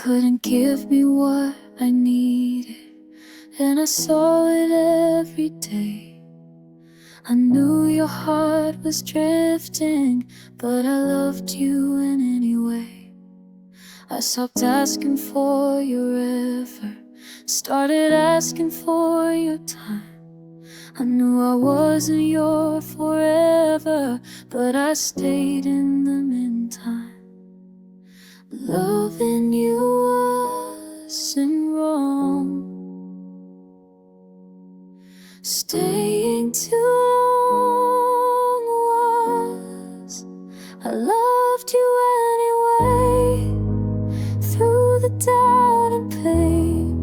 couldn't give me what I needed, and I saw it every day. I knew your heart was drifting, but I loved you in any way. I stopped asking for your effort, started asking for your time. I knew I wasn't your forever, but I stayed in the meantime. Loving you wasn't wrong, staying too long was. I loved you anyway, through the doubt and pain,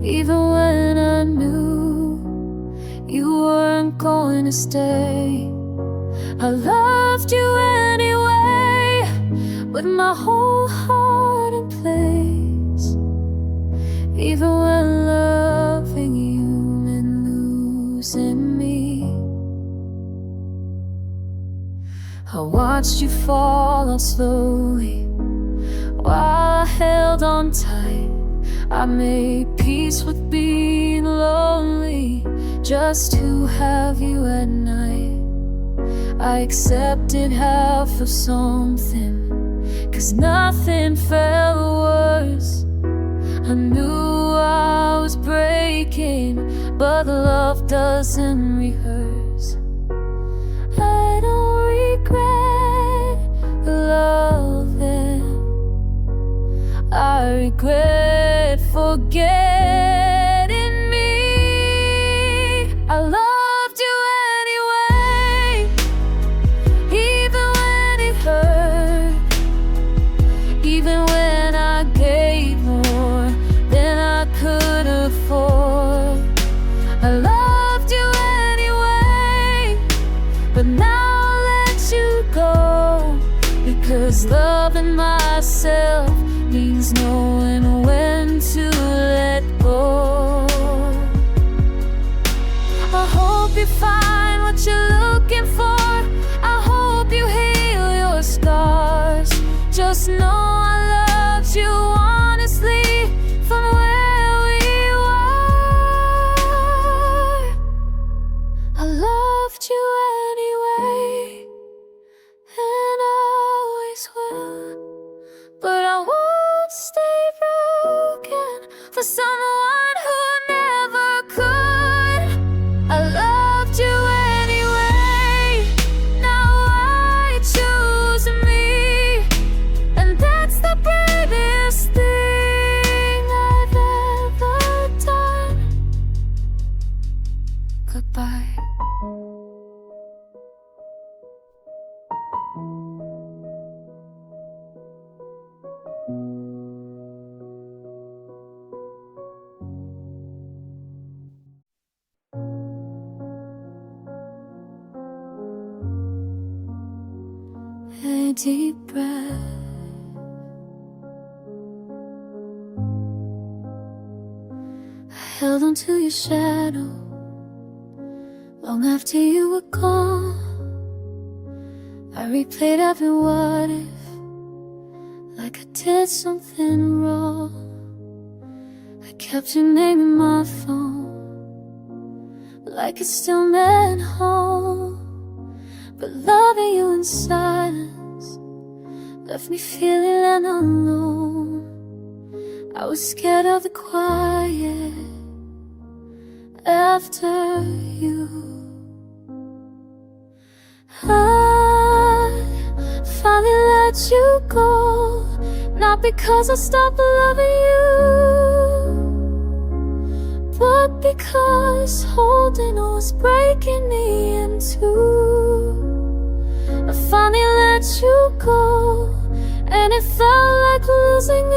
even when I knew you weren't going to stay. I loved you anyway, with my whole heart in place, even when loving you meant losing me. I watched you fall out slowly while I held on tight. I made peace with being lonely, just to have you at night. I accepted half of something, 'cause nothing felt worse. I knew I was breaking, but love doesn't rehearse. I don't regret loving, I regret forgetting me. I loved you anyway, even when it hurt, even when I gave more than I could afford. I loved you anyway, but now I'll let you go, because loving myself means knowing when to let go. I hope you find what you're looking for, I hope you heal your scars. Just know I loved you honestly from where we were. I loved you anyway, and I always will, but I won't stay broken for someone who never could. I loved you anyway, now I choose me, and that's the bravest thing I've ever done. Goodbye. A deep breath, I held onto your shadow long after you were gone. I replayed every what if, like I did something wrong. I kept your name in my phone, like it still meant home. But loving you in silence left me feeling alone. I was scared of the quiet after you. I finally let you go, not because I stopped loving you, but because holding on was breaking me in two. I finally let you go, and it felt like losing it,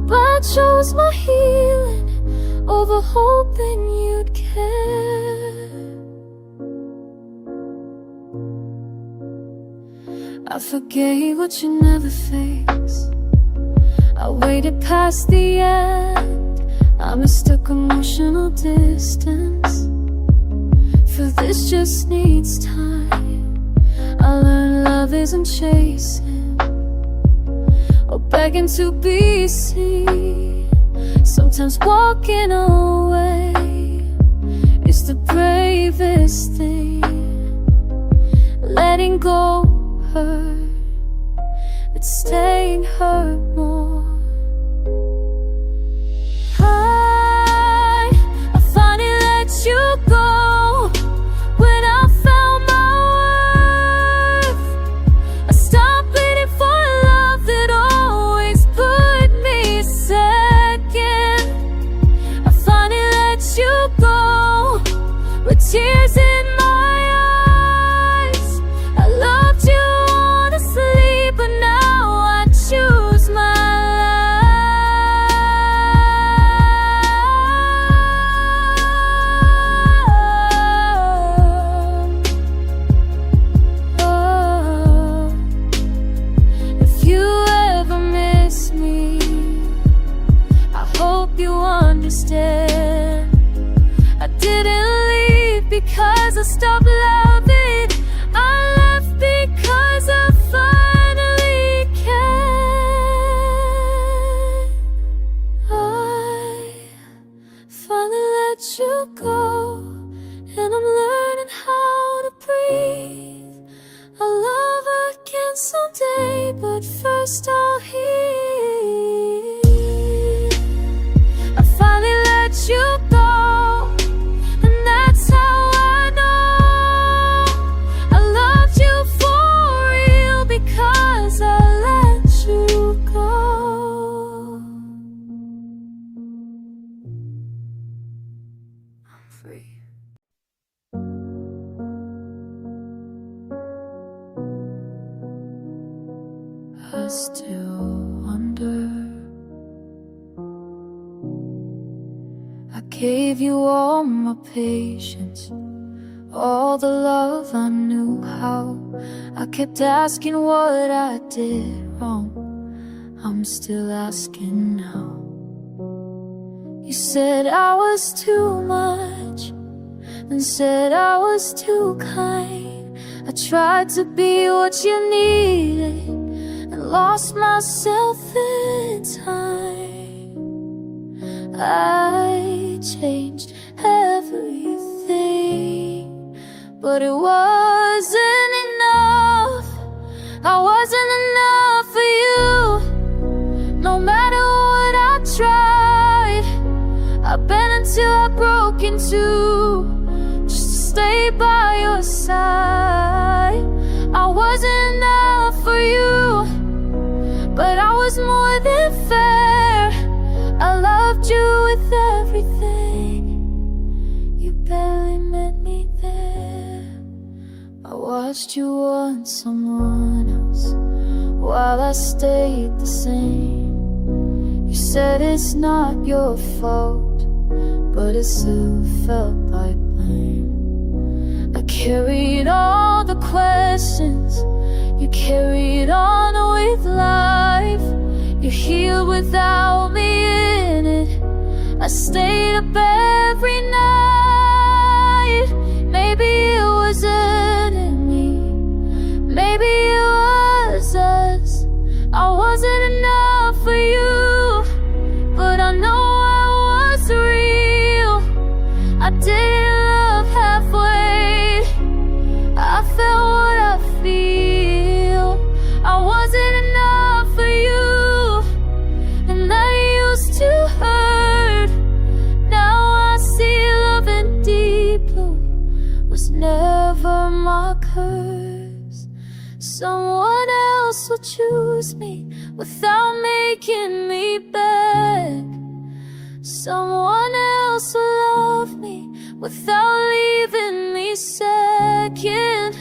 but I chose my healing over hoping you'd care. I forgave what you never faced, I waited past the end, I mistook emotional distance for this just needs time. I learned love isn't chasing, begging to be seen. Sometimes walking away is the bravest thing. Letting go hurt, but staying hurt more. I finally let you go when I found my worth. I stopped bleeding for love that always put me second. I finally let you go with tears in my eyes. I loved you honestly, but now I choose my understand. I didn't leave because I stopped loving. I left because I finally can. I finally let you go, and I'm learning how to breathe. I'll love again someday, but first I'll heal. You go, and that's how I know I loved you for real, because I let you go. I'm free. I still wonder. I gave you all my patience, all the love I knew how. I kept asking what I did wrong. I'm still asking now. You said I was too much, and said I was too kind. I tried to be what you needed and lost myself in time. I changed everything, but it wasn't enough. I wasn't enough for you. No matter what I tried, I bent until I broke in two, just to stay by your side. I wasn't enough for you, but I was more than fair. I loved you with everything. You barely met me there. I watched you want someone else while I stayed the same. You said it's not your fault, but it still felt like blame. I carried all the questions, you carried on with life. You healed without me in it. I stayed up every night. Maybe it wasn't in me, maybe it was us. I wasn't enough for you, but I know I was real. I didn't love halfway. I felt what I feel. I wasn't enough for you, and that used to hurt. Now I see loving deep blue was never my curse. Someone else will choose me without making me beg. Someone else will love me without leaving me second.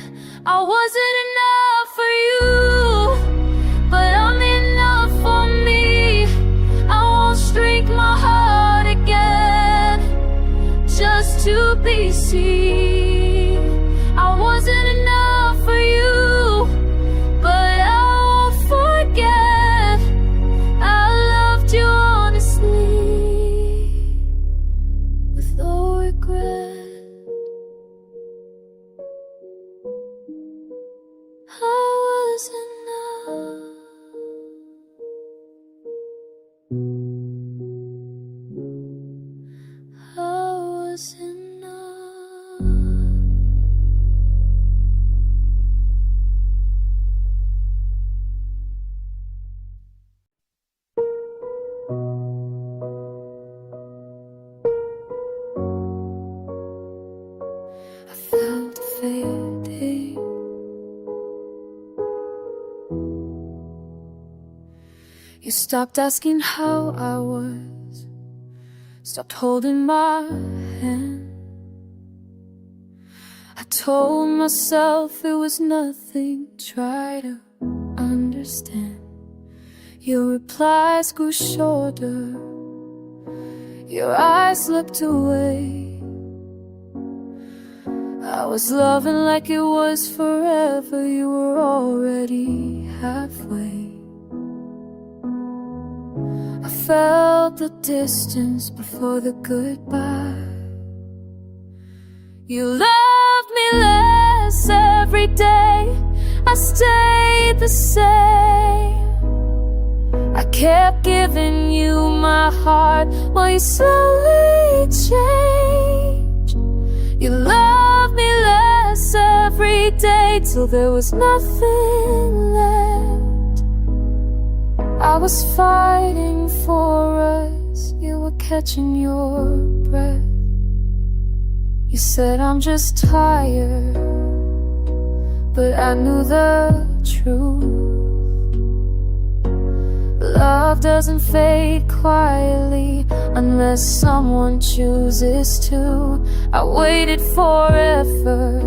I wasn't enough for you, but I'm enough for me. I won't shrink my heart again just to be seen. I wasn't enough for you, but I won't forget. I loved you honestly, with no regret. You stopped asking how I was, stopped holding my hand. I told myself it was nothing, try to understand. Your replies grew shorter, your eyes looked away. I was loving like it was forever, you were already halfway. I felt the distance before the goodbye. You loved me less every day, I stayed the same. I kept giving you my heart while you slowly changed. You loved me less every day till there was nothing left. I was fighting for us, you were catching your breath. You said I'm just tired, but I knew the truth. Love doesn't fade quietly unless someone chooses to. I waited forever,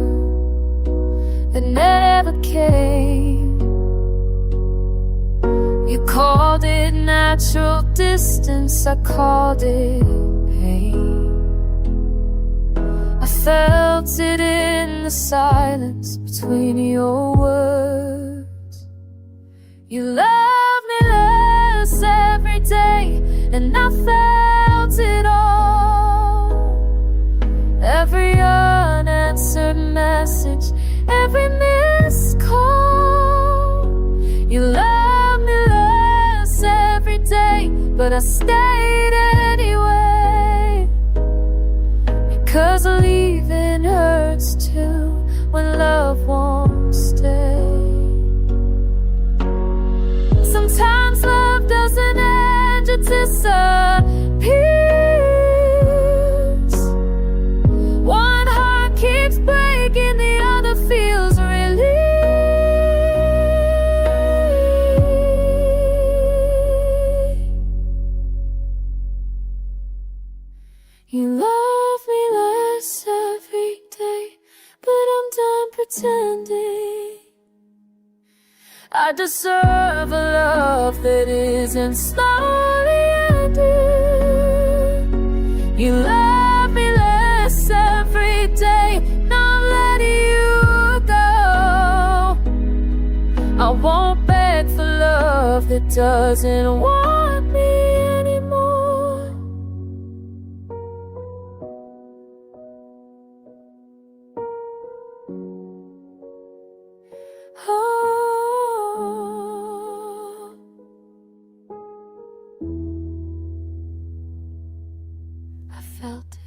it never came. You called it natural distance, I called it pain. I felt it in the silence between your words. You loved me less every day, and I felt it all. Every unanswered message, every missed call. You loved me less every day, but I stayed anyway. Because leaving hurts too when love won't stay. Sometimes love doesn't end, it disappears. One heart keeps breaking, the other feels relief. You love me less every day, but I'm done pretending. I deserve a love that isn't slowly ending. You love me less every day, now I'm letting you go. I won't beg for love that doesn't want me anymore. I felt it.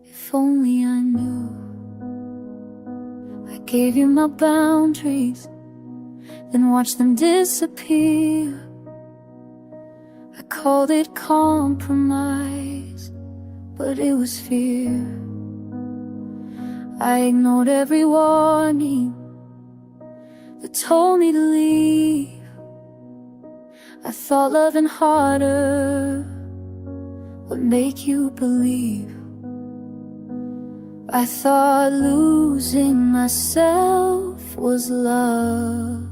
If only I knew. I gave you my boundaries, then watched them disappear. I called it compromise, but it was fear. I ignored every warning that told me to leave. I thought loving harder would make you believe. I thought losing myself was love.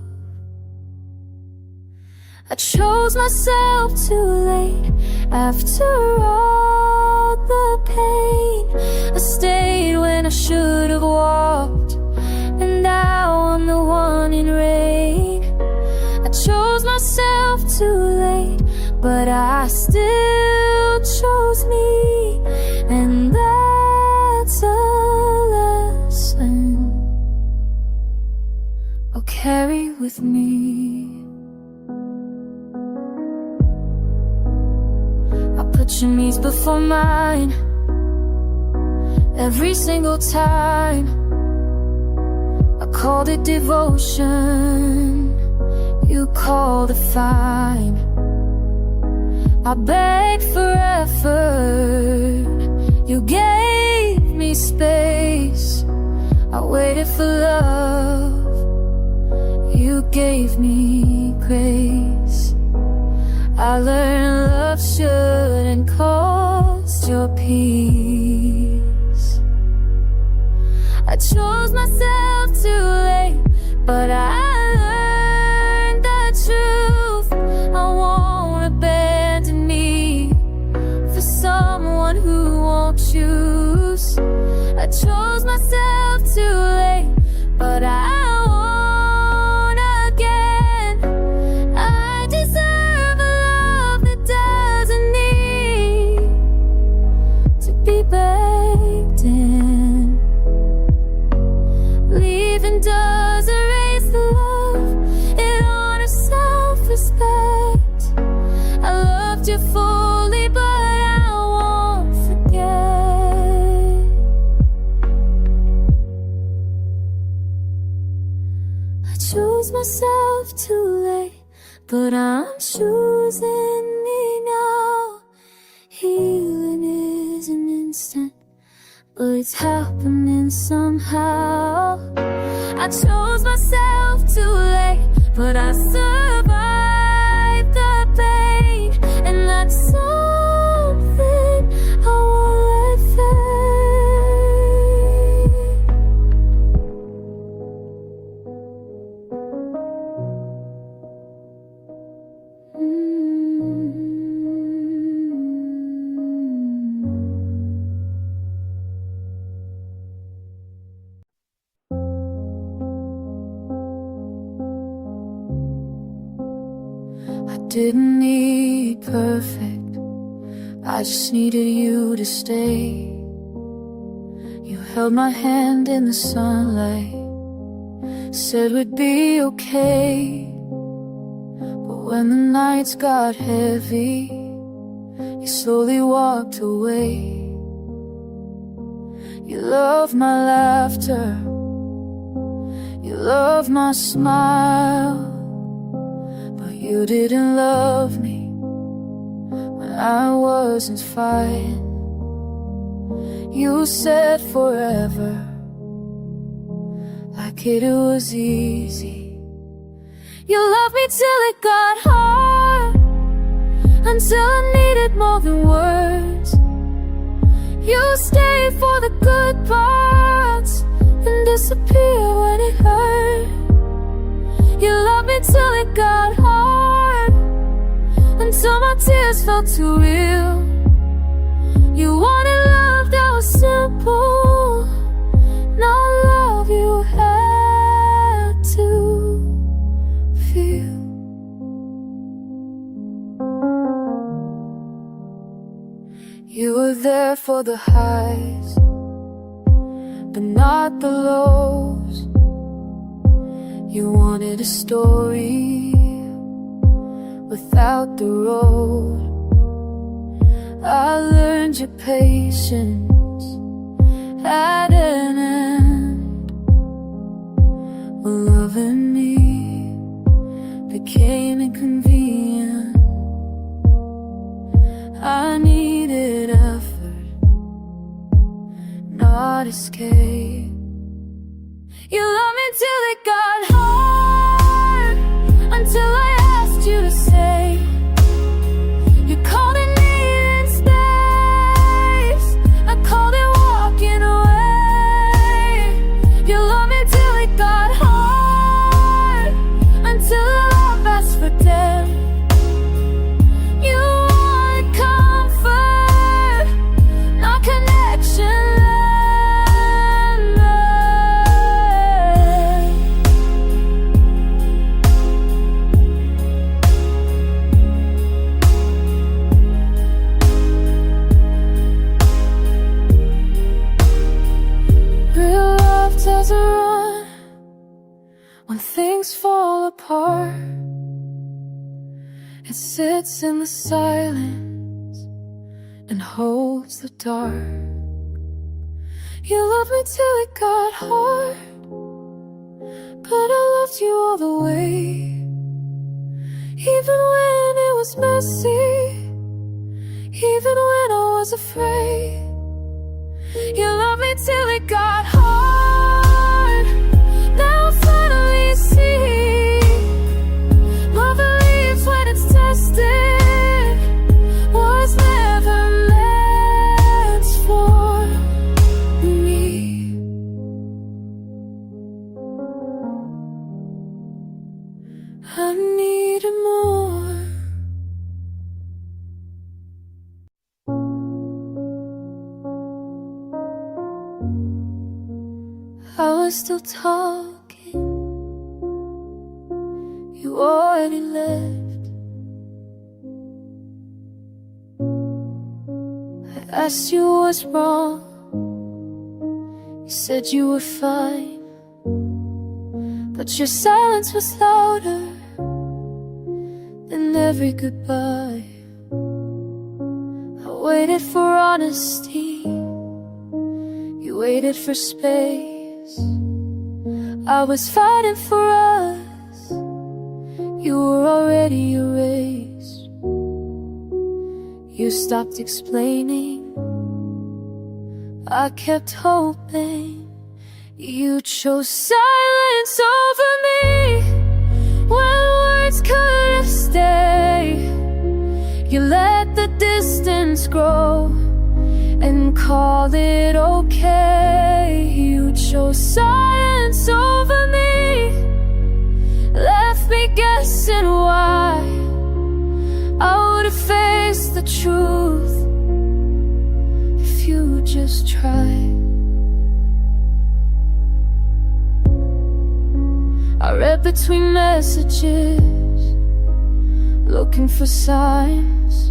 I chose myself too late after all the pain. I stayed when I should have walked, and now I'm the one in rain. I chose myself too late, but I still chose me, and that's a lesson I'll carry with me. I put your needs before mine every single time. I called it devotion, you called it fine. I begged for effort, you gave me space. I waited for love, you gave me grace. I learned love shouldn't cost your peace. I chose myself too late, but I learned the truth. I won't abandon me for someone who won't choose. I chose myself too late, but I won't again. I deserve a love that doesn't need to be baked in. Leaving does erase the love, it honors self-respect. I loved you fully, but I won't forget. I chose myself too late, but I'm choosing me now. Healing isn't instant, but it's happening somehow. I chose myself too late, but I survived the pain, and that's something I won't let fade. I didn't need perfect, I just needed you to stay. You held my hand in the sunlight, said we'd be okay. But when the nights got heavy, you slowly walked away. You loved my laughter, you loved my smile, but you didn't love me when I wasn't fine. You said forever, like it was easy. You loved me till it got hard, until I needed more than words. You stayed for the good parts and disappeared when it hurt. You loved me till it got hard, until my tears felt too real. You wanted love that was simple, not love you had to feel. You were there for the highs, but not the lows. You wanted a story without the road. I learned your patience had an end when loving me became inconvenient. I needed effort, not escape. You loved me till it got hard, until I asked you to stay. You called it needing space, I called it walking away. You loved me till it got hard, until love asked for death. You wanted comfort, not connection. Doesn't run when things fall apart. It sits in the silence and holds the dark. You loved me till it got hard, but I loved you all the way. Even when it was messy, even when I was afraid. You loved me till it got hard. Now I finally see love that leaves when it's tested was never meant for me. I needed more. I was still talking, you already left. I asked you what's wrong, you said you were fine, but your silence was louder than every goodbye. I waited for honesty, you waited for space. I was fighting for us, you were already erased. You stopped explaining, I kept hoping. You chose silence over me when words could have stayed. You let the distance grow and called it okay. You chose silence over me, left me guessing why. I would've faced the truth if you just tried. I read between messages, looking for signs.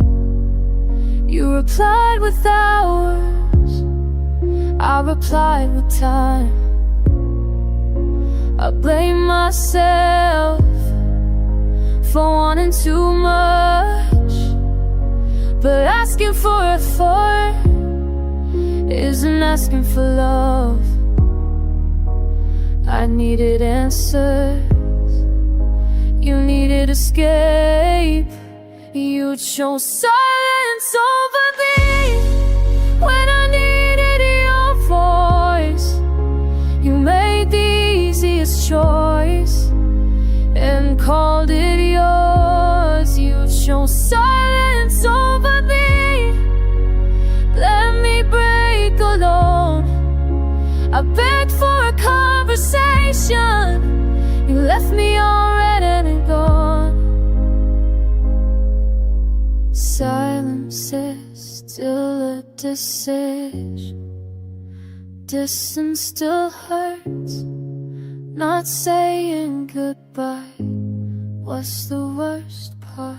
You replied with hours, I replied with time. I blame myself for wanting too much, but asking for effort isn't asking for love. I needed answers, you needed escape. You chose silence over me when I needed your voice. You made the easiest choice and called it yours. You chose silence over me, let me break alone. I begged for a conversation, you left me already and gone. Silence is still a decision. Distance still hurts. Not saying goodbye was the worst part.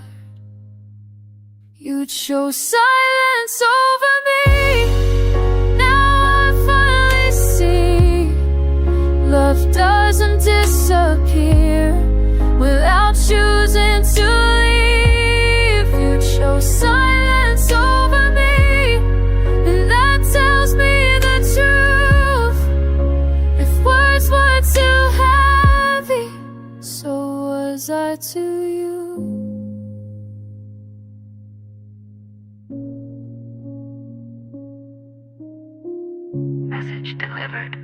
You chose silence over me. Now I finally see love doesn't disappear without choosing to leave. You chose silence over me, and that tells me the truth. If words were too heavy, so was I to you. Message delivered.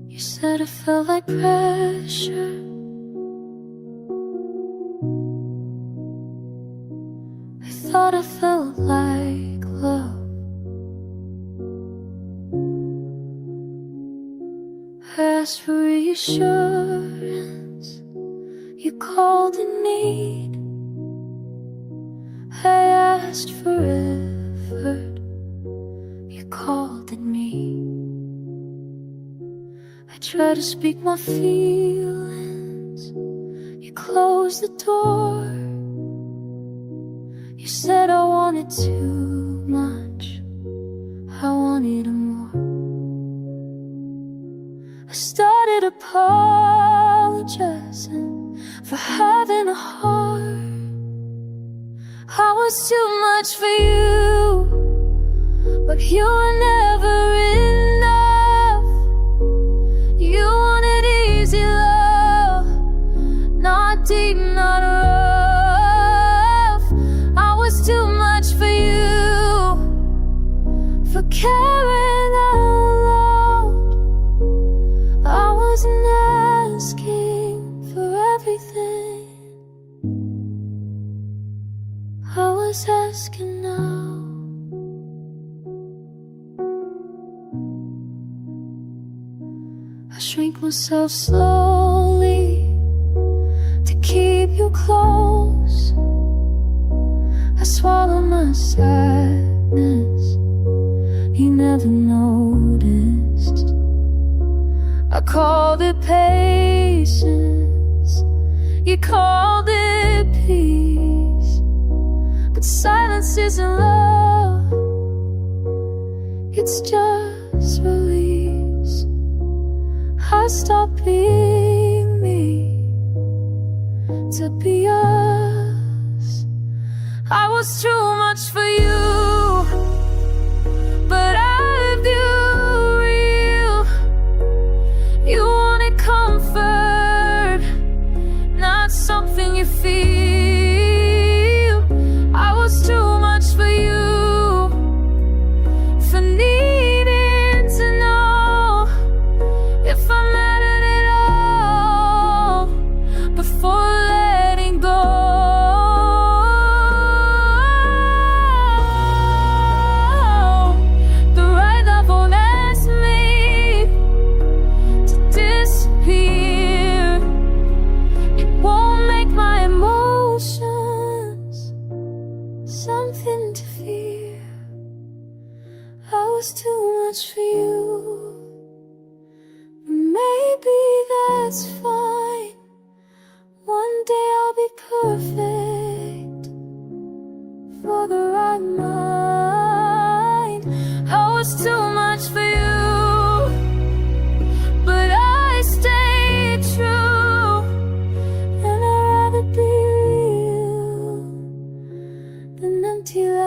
You said it felt like pressure. I thought it felt like love. I asked for reassurance, you called in need. I asked for effort, you called in me. I tried to speak my feelings, you closed the door. You said I wanted too much, I wanted more. I started apologizing for having a heart. I was too much for you, but you were never enough. You deep, not rough. I was too much for you, for caring out loud. I wasn't asking for everything, I was asking now. I shrink myself slowly to keep you close. I swallow my sadness, you never noticed. I called it patience, you called it peace. But silence isn't love, it's just release. I stopped being me to be us. I was too much for you, but I loved you real. You wanted comfort, not something you feel. I was too much for you, for needing to know if I mattered at all before letting go. The right love won't ask me to disappear. It won't make my emotions something to fear. I was too much for you. Maybe that's fine. One day I'll be perfect for the right mind. I was too much for you, but I stayed true. And I'd rather be real than empty lies.